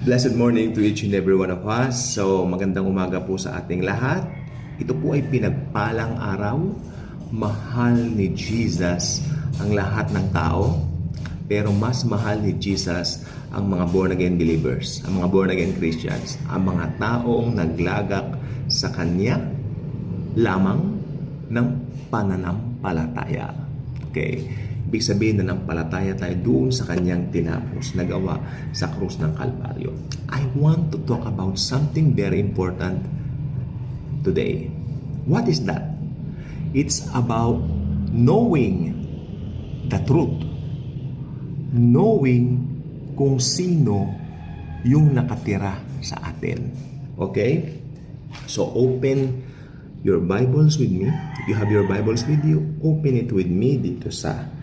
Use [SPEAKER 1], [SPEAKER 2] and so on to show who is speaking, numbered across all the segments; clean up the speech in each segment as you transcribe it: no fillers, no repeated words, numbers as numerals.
[SPEAKER 1] Blessed morning to each and every one of us. So, magandang umaga po sa ating lahat. Ito po ay pinagpalang araw. Mahal ni Jesus ang lahat ng tao. Pero mas mahal ni Jesus ang mga born-again believers, ang mga born-again Christians, ang mga taong naglagak sa Kanya lamang ng pananampalataya. Okay? Ibig sabihin na nampalataya tayo doon sa Kanyang tinapos na gawa sa krus ng Kalbaryo. I want to talk about something very important today. What is that? It's about knowing the truth. Knowing kung sino yung nakatira sa atin. Okay? So open your Bibles with me. If you have your Bibles with you, open it with me dito sa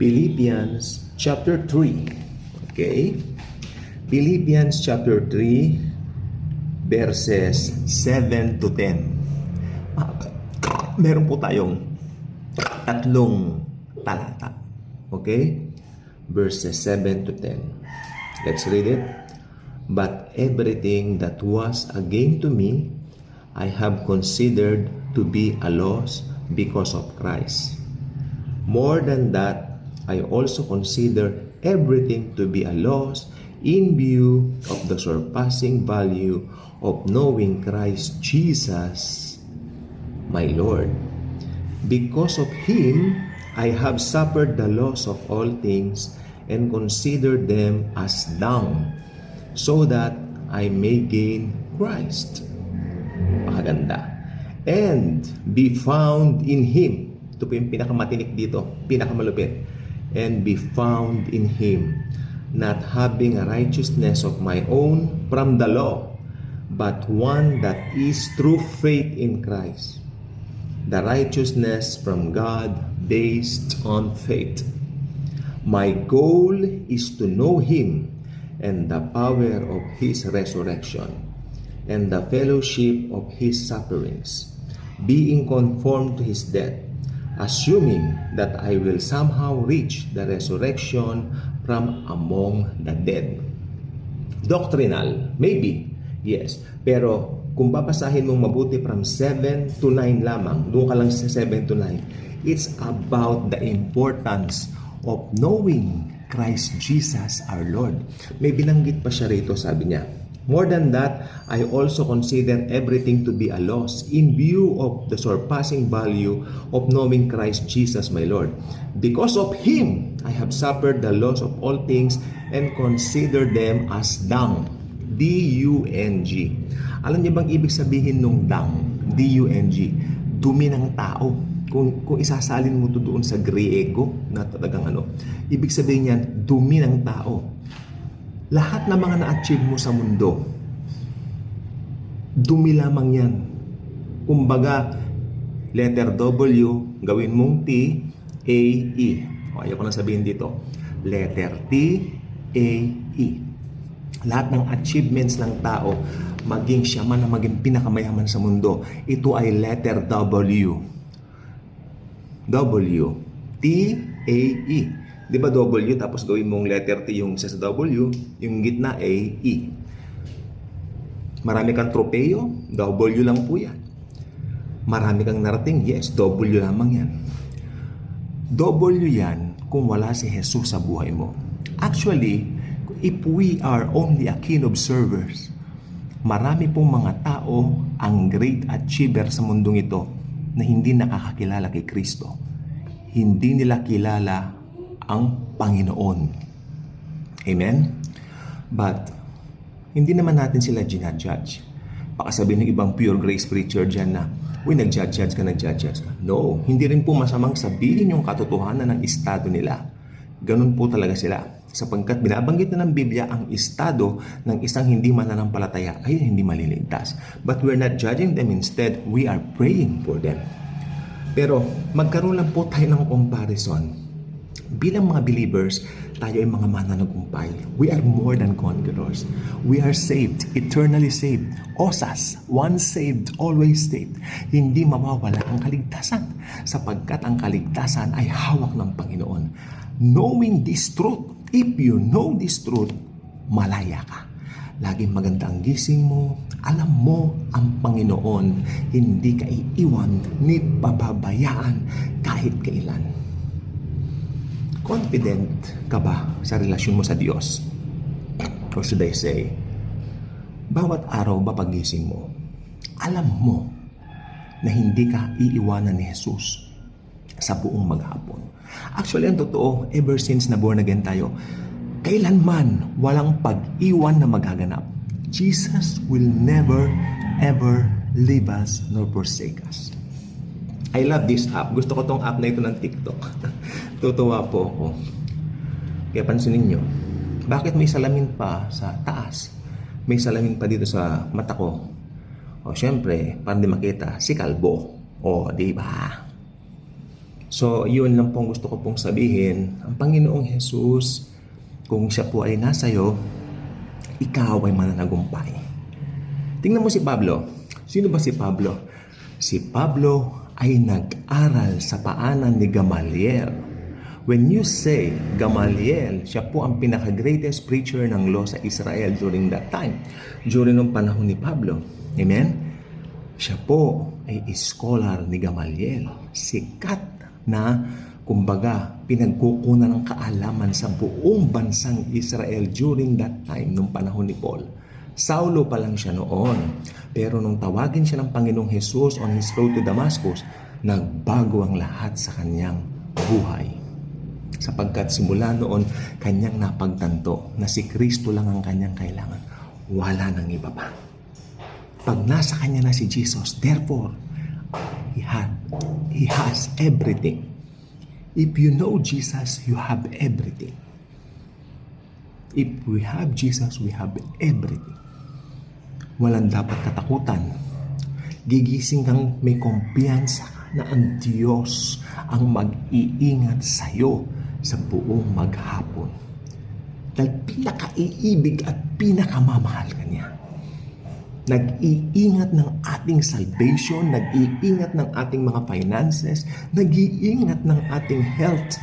[SPEAKER 1] Philippians chapter 3. Okay? Philippians chapter 3 verses 7 to 10. Meron po tayong tatlong talata. Okay? Verses 7 to 10. Let's read it. But everything that was a gain to me, I have considered to be a loss because of Christ. More than that, I also consider everything to be a loss in view of the surpassing value of knowing Christ Jesus, my Lord. Because of Him, I have suffered the loss of all things and consider them as dung, so that I may gain Christ. Pakaganda. And be found in Him. Ito po yung pinakamatinik dito, pinakamalupit. And be found in Him, not having a righteousness of my own from the law, but one that is through faith in Christ, the righteousness from God based on faith. My goal is to know Him and the power of His resurrection and the fellowship of His sufferings, being conformed to His death, assuming that I will somehow reach the resurrection from among the dead. Doctrinal, maybe, yes. Pero kung babasahin mong mabuti from 7 to 9 lamang, doon ka lang sa 7 to 9, it's about the importance of knowing Christ Jesus our Lord. May binanggit pa siya rito, sabi niya, more than that, I also consider everything to be a loss in view of the surpassing value of knowing Christ Jesus my Lord. Because of Him, I have suffered the loss of all things and consider them as dung. D-U-N-G. Alam niyo bang ibig sabihin nung dung? D-U-N-G. Dumi ng tao. Kung isasalin mo to doon sa Griego, na talagang ibig sabihin niyan, dumi ng tao. Lahat ng mga na-achieve mo sa mundo, dumi lamang yan. Kumbaga, letter W, gawin mong T, A, E. O, ayaw ko na sabihin dito. Letter T, A, E. Lahat ng achievements ng tao, maging siya man na maging pinakamayaman sa mundo, ito ay letter W. W. T, A, E. Di ba W, tapos gawin mong letter T yung sa W, yung gitna A, E. Marami kang tropeo, W lang po yan. Marami kang narating, yes, W lamang yan. W yan kung wala si Jesus sa buhay mo. Actually, if we are only a keen observers, marami pong mga tao ang great achiever sa mundong ito na hindi nakakakilala kay Kristo. Hindi nila kilala ang Panginoon. Amen? But, hindi naman natin sila ginadjudge. Baka sabihin ng ibang pure grace preacher dyan na, uy, nag-judge ka. No, hindi rin po masamang sabihin yung katotohanan ng estado nila. Ganun po talaga sila. Sapagkat binabanggit na ng Biblia ang estado ng isang hindi mananampalataya ay hindi maliligtas. But we're not judging them. Instead, we are praying for them. Pero magkaroon lang po tayo ng comparison. Bilang mga believers, tayo ay mga mananagumpay. We are more than conquerors. We are saved, eternally saved. Osas, once saved, always saved. Hindi mawawala ang kaligtasan sapagkat ang kaligtasan ay hawak ng Panginoon. Knowing this truth, if you know this truth, malaya ka. laging maganda ang gising mo, alam mo ang Panginoon, hindi ka iiwan ni pababayaan kahit kailan. Confident ka ba sa relasyon mo sa Diyos? Or should I say, bawat araw ba pagising mo, alam mo na hindi ka iiwanan ni Jesus sa buong maghapon. Actually, ang totoo, ever since na born again tayo, kailanman walang pag-iwan na magaganap. Jesus will never, ever leave us nor forsake us. I love this app. Gusto ko tong app na ito ng TikTok. Tutuwa po ako. Kaya pansinin nyo, bakit may salamin pa sa taas? May salamin pa dito sa mata ko. O syempre, para di makita, si Kalbo. O, di ba? So, yun lang pong gusto ko pong sabihin. Ang Panginoong Jesus, kung siya po ay nasa'yo, ikaw ay mananagumpay. Tingnan mo si Pablo. Sino ba si Pablo? Si Pablo ay nag-aral sa paanan ni Gamaliel. When you say Gamaliel, siya po ang pinaka-greatest preacher ng law sa Israel during that time. During ng panahon ni Pablo. Amen? Siya po ay scholar ni Gamaliel. Sikat na, kumbaga, pinagkukunan ng kaalaman sa buong bansang Israel during that time, nung panahon ni Paul. Saulo pa lang siya noon. Pero nung tawagin siya ng Panginoong Jesus on his road to Damascus, nagbago ang lahat sa kanyang buhay. Sapagkat simula noon, kanyang napagtanto na si Kristo lang ang kanyang kailangan. Wala nang iba pa. Pag nasa kanya na si Jesus, therefore, He has everything. If you know Jesus, you have everything. If we have Jesus, we have everything. Walang dapat katakutan. Gigising kang may kumpiyansa na ang Diyos ang mag-iingat sa'yo sa buong maghapon. Dahil pinaka-iibig at pinakamamahal ka niya. Nag-iingat ng ating salvation, nag-iingat ng ating mga finances, nag-iingat ng ating health,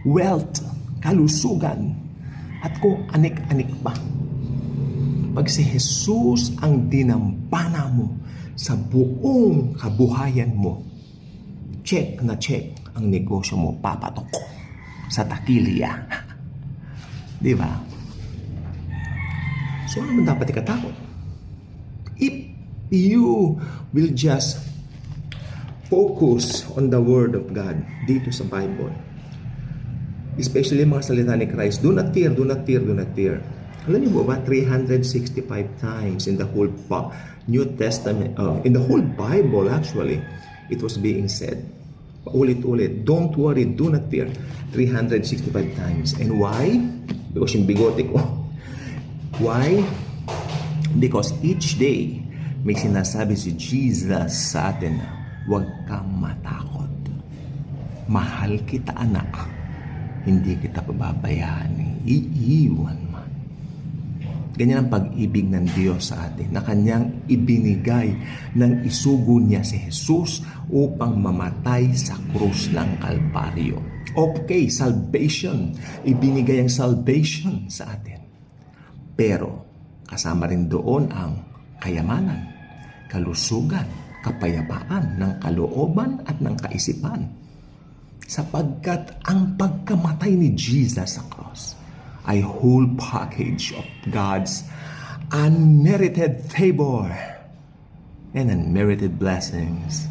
[SPEAKER 1] wealth, kalusugan, at kung anik-anik pa. Pag si Jesus ang dinampana mo sa buong kabuhayan mo, check na check ang negosyo mo, papatok sa takilya. Di ba? So, ano man dapat ikatakot? If you will just focus on the Word of God dito sa Bible, especially mga salita ni Christ, do not fear, do not fear, do not fear. Alam niyo ba, 365 times in the whole New Testament, in the whole Bible actually, it was being said. Ulit-ulit, don't worry, do not fear. 365 times. And why? Because yung bigote ko. Why? Because each day, may sinasabi si Jesus sa atin, huwag kang matakot. Mahal kita, anak. Hindi kita pababayaan. Iiwan man. Ganyan ang pag-ibig ng Diyos sa atin na kanyang ibinigay ng isugo niya si Jesus upang mamatay sa krus ng Kalbaryo. Okay, salvation. Ibinigay ang salvation sa atin. Pero, kasama rin doon ang kayamanan, kalusugan, kapayapaan ng kalooban at ng kaisipan. Sapagkat ang pagkamatay ni Jesus sa cross ay whole package of God's unmerited favor and unmerited blessings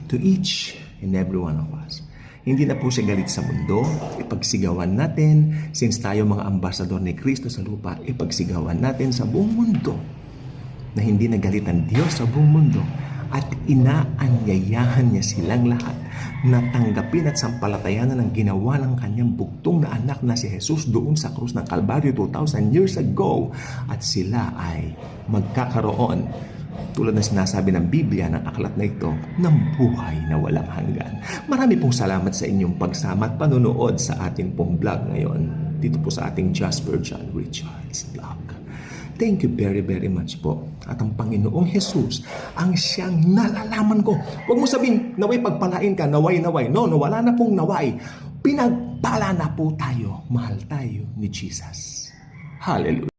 [SPEAKER 1] to each and every one of us. Hindi na po siya galit sa mundo. Ipagsigawan natin, since tayo mga ambasador ni Kristo sa lupa, ipagsigawan natin sa buong mundo na hindi nagalit ang Diyos sa buong mundo at inaanyayahan niya silang lahat na tanggapin at sampalatayanan ang ginawa ng kanyang bugtong na anak na si Jesus doon sa krus ng Kalbaryo 2,000 years ago, at sila ay magkakaroon, tulad na sinasabi ng Biblia, ng aklat na ito, ng buhay na walang hanggan. Marami pong salamat sa inyong pagsama at panonood sa ating pong vlog ngayon dito po sa ating Jasper John Richards vlog. Thank you very, very much po. At ang Panginoong Jesus ang siyang nalalaman ko. Huwag mo sabihin, naway pagpalain ka, naway. No, wala na pong naway. Pinagpala na po tayo. Mahal tayo ni Jesus. Hallelujah.